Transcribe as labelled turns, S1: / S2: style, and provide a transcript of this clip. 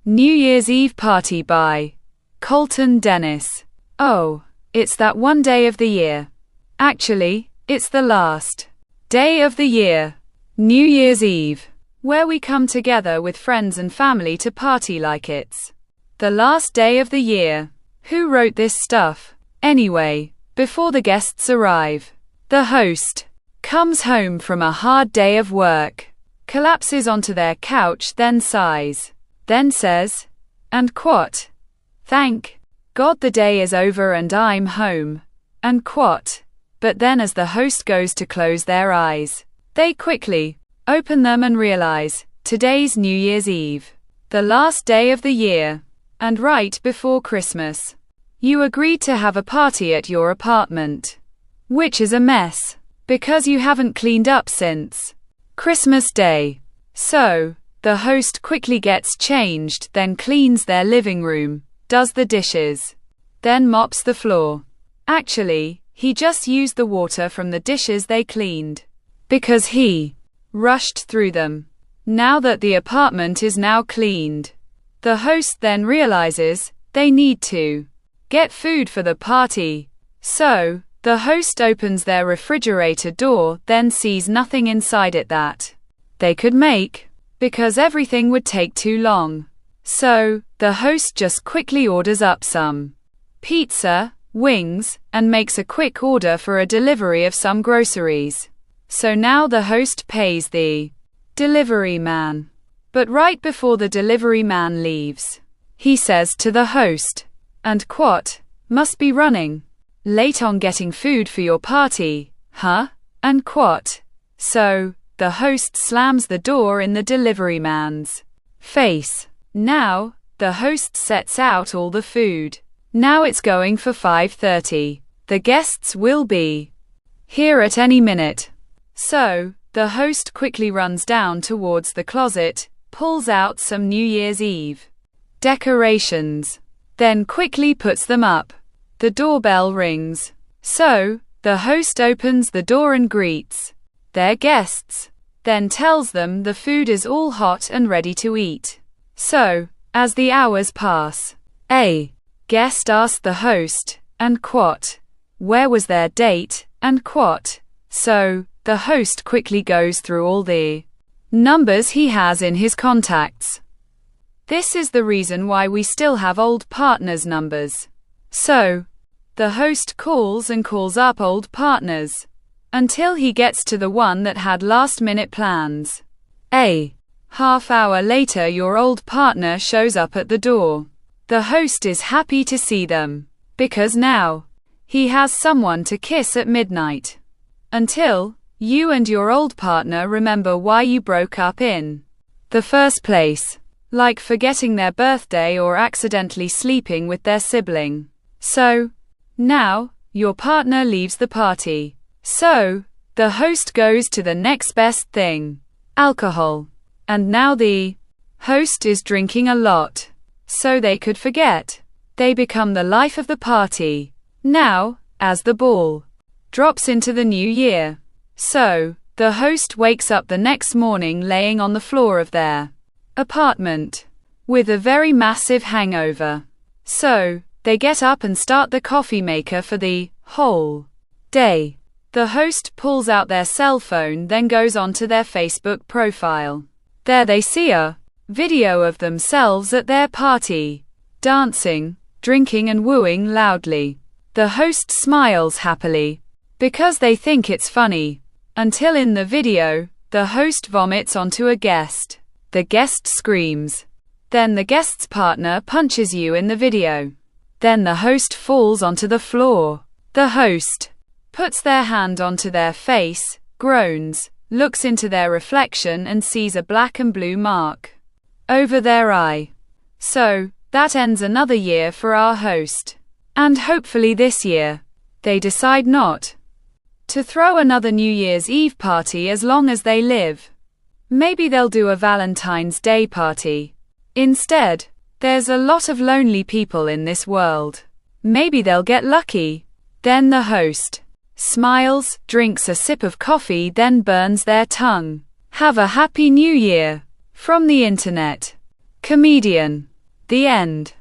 S1: New Year's Eve Party by Colton Dennis. Oh, it's that one day of the year. Actually, it's the last day of the year, New Year's Eve, where we come together with friends and family to party like it's the last day of the year. Who wrote this stuff? Anyway, before the guests arrive, the host comes home from a hard day of work, collapses onto their couch, then sighs, then says, and quote, "Thank God the day is over and I'm home," and quote. But then as the host goes to close their eyes, they quickly open them and realize, today's New Year's Eve, the last day of the year, and right before Christmas. You agreed to have a party at your apartment, which is a mess, because you haven't cleaned up since Christmas Day. So, the host quickly gets changed, then cleans their living room, does the dishes, then mops the floor. Actually, he just used the water from the dishes they cleaned, because he rushed through them. Now that the apartment is now cleaned, the host then realizes they need to get food for the party. So, the host opens their refrigerator door, then sees nothing inside it that they could make, because everything would take too long. So, the host just quickly orders up some pizza, wings, and makes a quick order for a delivery of some groceries. So now the host pays the delivery man. But right before the delivery man leaves, he says to the host, and quote, "Must be running late on getting food for your party, huh?" and quote. So, the host slams the door in the delivery man's face. Now, the host sets out all the food. Now it's going for 5:30. The guests will be here at any minute. So, the host quickly runs down towards the closet, pulls out some New Year's Eve decorations, then quickly puts them up. The doorbell rings. So, the host opens the door and greets their guests, then tells them the food is all hot and ready to eat. So, as the hours pass, a guest asked the host, and quote, where was their date, and quote. So, the host quickly goes through all the numbers he has in his contacts. This is the reason why we still have old partners' numbers. So, the host calls and calls up old partners, until he gets to the one that had last-minute plans. A half-hour later, your old partner shows up at the door. The host is happy to see them, because now he has someone to kiss at midnight. Until you and your old partner remember why you broke up in the first place, like forgetting their birthday or accidentally sleeping with their sibling. So, now, your partner leaves the party. So, the host goes to the next best thing, alcohol. And now the host is drinking a lot, so they could forget. They become the life of the party. Now, as the ball drops into the new year. So, the host wakes up the next morning laying on the floor of their apartment with a very massive hangover. So, they get up and start the coffee maker for the whole day. The host pulls out their cell phone, then goes onto their Facebook profile. There they see a video of themselves at their party, dancing, drinking and wooing loudly. The host smiles happily, because they think it's funny, until in the video, the host vomits onto a guest. The guest screams. Then the guest's partner punches you in the video. Then the host falls onto the floor. The host puts their hand onto their face, groans, looks into their reflection and sees a black and blue mark over their eye. So, that ends another year for our host. And hopefully this year, they decide not to throw another New Year's Eve party as long as they live. Maybe they'll do a Valentine's Day party instead. There's a lot of lonely people in this world. Maybe they'll get lucky. Then the host smiles, drinks a sip of coffee, then burns their tongue. Have a happy new year. From the internet. Comedian. The end.